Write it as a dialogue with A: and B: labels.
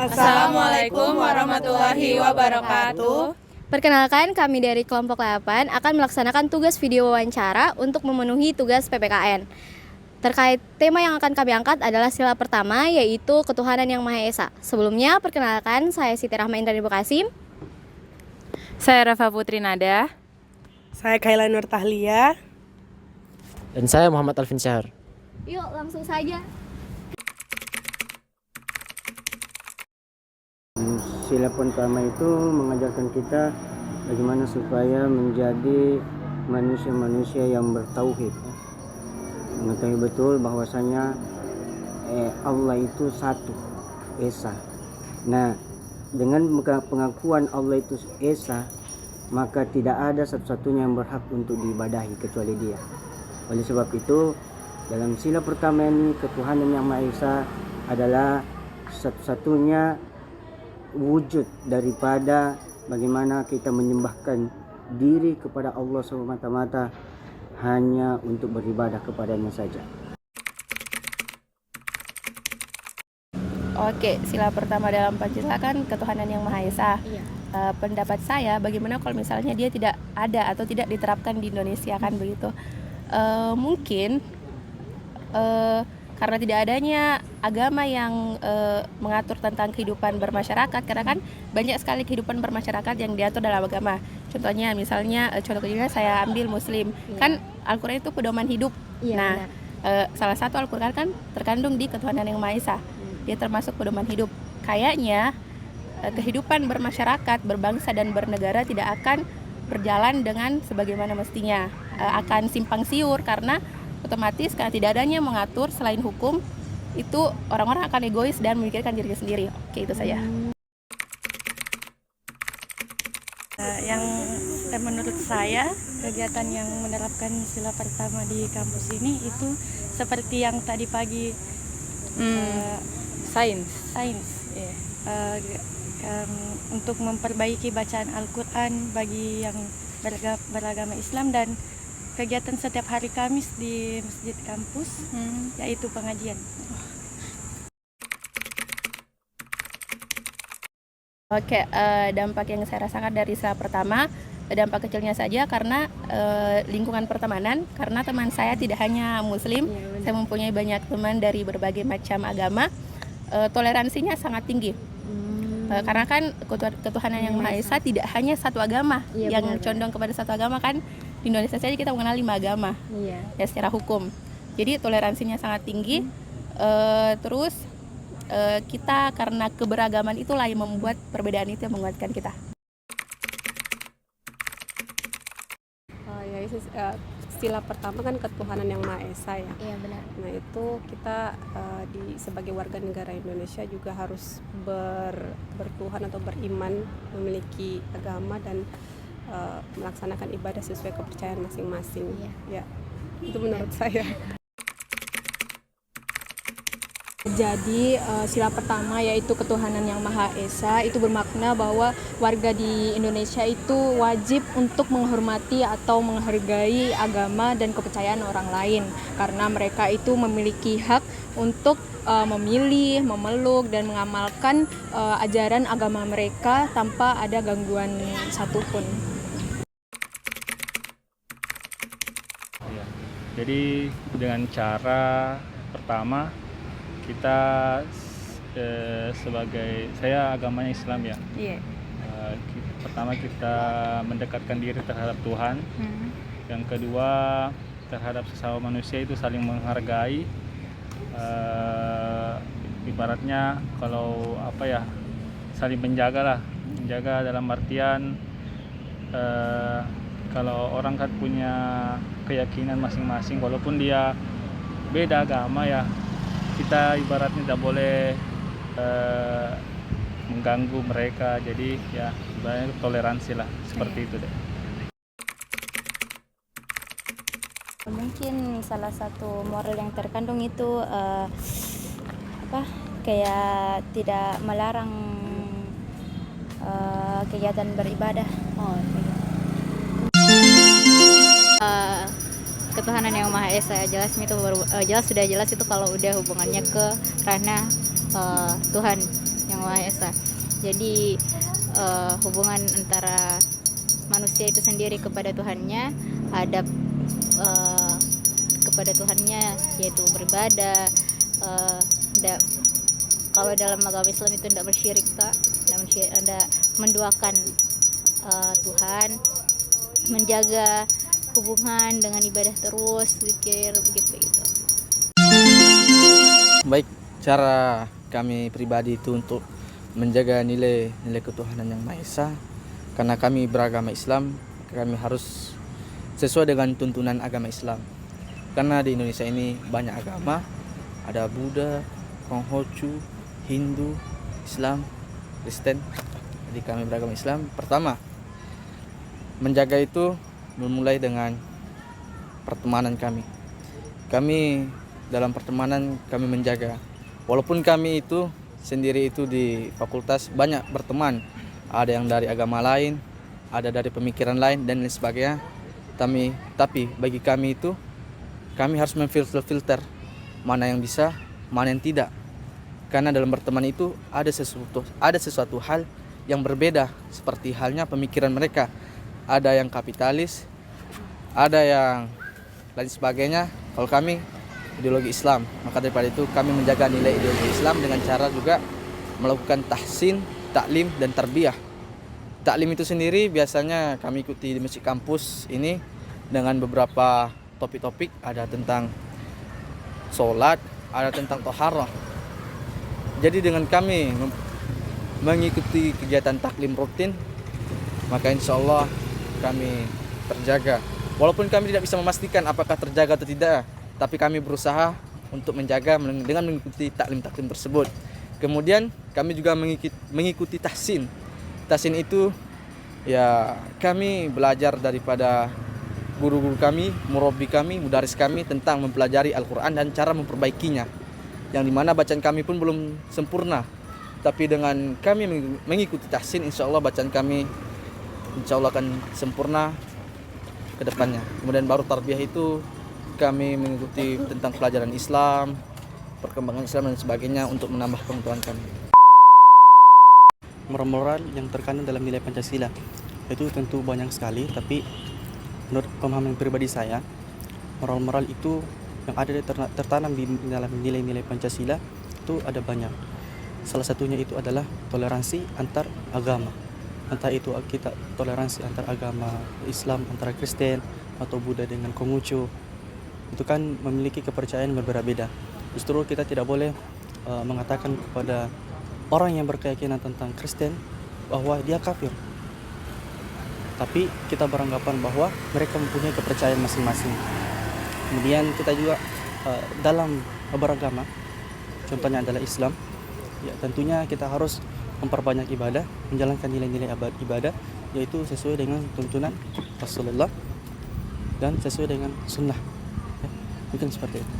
A: Assalamualaikum warahmatullahi wabarakatuh.
B: Perkenalkan, kami dari kelompok 8 akan melaksanakan tugas video wawancara untuk memenuhi tugas PPKN. Terkait tema yang akan kami angkat adalah sila pertama, yaitu ketuhanan yang Maha Esa. Sebelumnya, perkenalkan, saya Siti Rahma Indra Kasim.
C: Saya Rafa Putri Nada.
A: Saya Kaila Nur Tahlia.
D: Dan saya Muhammad Alvin Syahar.
B: Yuk, langsung saja.
E: Sila pertama itu mengajarkan kita bagaimana supaya menjadi manusia-manusia yang bertauhid. Mengetahui betul bahwasanya Allah itu satu, Esa. Nah, dengan pengakuan Allah itu Esa, maka tidak ada satu-satunya yang berhak untuk diibadahi kecuali Dia. Oleh sebab itu, dalam sila pertama ini, ketuhanan yang Maha Esa adalah satu-satunya wujud daripada bagaimana kita menyembahkan diri kepada Allah semata-mata hanya untuk beribadah kepadanya saja.
C: Oke, sila pertama dalam Pancasila kan ketuhanan yang Maha Esa.
B: Iya.
C: Pendapat saya, bagaimana kalau misalnya dia tidak ada atau tidak diterapkan di Indonesia kan begitu? Mungkin karena tidak adanya agama yang mengatur tentang kehidupan bermasyarakat, karena kan banyak sekali kehidupan bermasyarakat yang diatur dalam agama. Contohnya misalnya, contoh kecilnya saya ambil Muslim, kan Al-Quran itu pedoman hidup. Nah, salah satu Al-Quran kan terkandung di ketuhanan yang Maha Esa. Dia termasuk pedoman hidup. Kayaknya kehidupan bermasyarakat, berbangsa dan bernegara tidak akan berjalan dengan sebagaimana mestinya, akan simpang siur karena otomatis karena tidak adanya mengatur selain hukum, itu orang-orang akan egois dan memikirkan dirinya sendiri. Oke, itu saja.
F: Yang menurut saya kegiatan yang menerapkan sila pertama di kampus ini itu seperti yang tadi pagi sains untuk memperbaiki bacaan Al-Quran bagi yang beragama Islam, dan kegiatan setiap hari Kamis di masjid kampus, yaitu pengajian.
C: Oke, dampak yang saya rasakan dari sila pertama, dampak kecilnya saja karena lingkungan pertemanan, karena teman saya tidak hanya Muslim, saya mempunyai banyak teman dari berbagai macam agama, toleransinya sangat tinggi. Karena kan ketuhanan yang Maha Esa tidak hanya satu agama, yang condong kepada satu agama kan. Di Indonesia saja kita mengenal 5 agama, ya secara hukum. Jadi toleransinya sangat tinggi. Terus kita karena keberagaman itulah yang membuat perbedaan itu yang menguatkan kita.
G: Sila pertama kan ketuhanan yang Maha Esa ya.
B: Iya, benar.
G: Nah itu kita sebagai warga negara Indonesia juga harus bertuhan atau beriman, memiliki agama dan melaksanakan ibadah sesuai kepercayaan masing-masing. Ya, itu menurut saya.
F: Jadi sila pertama yaitu ketuhanan yang Maha Esa itu bermakna bahwa warga di Indonesia itu wajib untuk menghormati atau menghargai agama dan kepercayaan orang lain, karena mereka itu memiliki hak untuk memilih, memeluk dan mengamalkan ajaran agama mereka tanpa ada gangguan satupun.
H: Jadi dengan cara pertama kita sebagai saya agamanya Islam ya. Pertama kita mendekatkan diri terhadap Tuhan. Yang kedua terhadap sesama manusia itu saling menghargai. Ibaratnya kalau saling menjaga dalam artian kalau orang kan punya keyakinan masing-masing, walaupun dia beda agama ya, kita ibaratnya tidak boleh mengganggu mereka. Jadi ya ibaratnya toleransi lah, seperti itu deh.
B: Mungkin salah satu moral yang terkandung itu kayak tidak melarang kegiatan beribadah.
I: Ketuhanan yang Maha Esa jelas itu sudah jelas itu kalau udah hubungannya ke ranah Tuhan yang Maha Esa. Jadi hubungan antara manusia itu sendiri kepada Tuhannya, adab kepada Tuhannya yaitu beribadah. Kalau dalam agama Islam itu tidak bersyirik, Kak, tidak menduakan Tuhan, menjaga hubungan dengan ibadah terus, zikir, begitu.
J: Baik, cara kami pribadi itu untuk menjaga nilai ketuhanan yang Maha Esa, karena kami beragama Islam, kami harus sesuai dengan tuntunan agama Islam. Karena di Indonesia ini banyak agama, ada Buddha, Konghucu, Hindu, Islam, Kristen. Jadi kami beragama Islam. Pertama, menjaga itu memulai dengan pertemanan kami. Kami dalam pertemanan kami menjaga. Walaupun kami itu sendiri itu di fakultas banyak berteman. Ada yang dari agama lain, ada dari pemikiran lain dan lain sebagainya. Tapi bagi kami itu, kami harus memfilter mana yang bisa, mana yang tidak. Karena dalam berteman itu ada sesuatu hal yang berbeda, seperti halnya pemikiran mereka. Ada yang kapitalis, ada yang lain sebagainya. Kalau kami ideologi Islam, maka daripada itu kami menjaga nilai ideologi Islam dengan cara juga melakukan tahsin, taklim dan tarbiyah. Taklim itu sendiri biasanya kami ikuti di masjid kampus ini dengan beberapa topik-topik, ada tentang sholat, ada tentang toharah. Jadi dengan kami mengikuti kegiatan taklim rutin, maka insya Allah kami terjaga. Walaupun kami tidak bisa memastikan apakah terjaga atau tidak, tapi kami berusaha untuk menjaga dengan mengikuti taklim-taklim tersebut. Kemudian kami juga mengikuti tahsin. Tahsin itu ya kami belajar daripada guru-guru kami, murabbi kami, mudaris kami tentang mempelajari Al-Quran dan cara memperbaikinya. Yang dimana bacaan kami pun belum sempurna. Tapi dengan kami mengikuti tahsin, insya Allah bacaan kami insya Allah akan sempurna ke depannya. Kemudian baru tarbiyah itu kami mengikuti tentang pelajaran Islam, perkembangan Islam dan sebagainya untuk menambah pengetahuan kami.
K: Moral yang terkandung dalam nilai Pancasila itu tentu banyak sekali, tapi menurut pemahaman pribadi saya, moral itu yang ada tertanam di dalam nilai-nilai Pancasila itu ada banyak. Salah satunya itu adalah toleransi antar agama. Entah itu kita toleransi antar agama Islam, antara Kristen atau Buddha dengan Konghucu. Itu kan memiliki kepercayaan berbeda-beda. Justru kita tidak boleh mengatakan kepada orang yang berkeyakinan tentang Kristen bahwa dia kafir. Tapi kita beranggapan bahwa mereka mempunyai kepercayaan masing-masing. Kemudian kita juga dalam beragama, contohnya adalah Islam, ya tentunya kita harus memperbanyak ibadah, menjalankan nilai-nilai ibadah, yaitu sesuai dengan tuntunan Rasulullah dan sesuai dengan sunnah. Ya, mungkin seperti itu.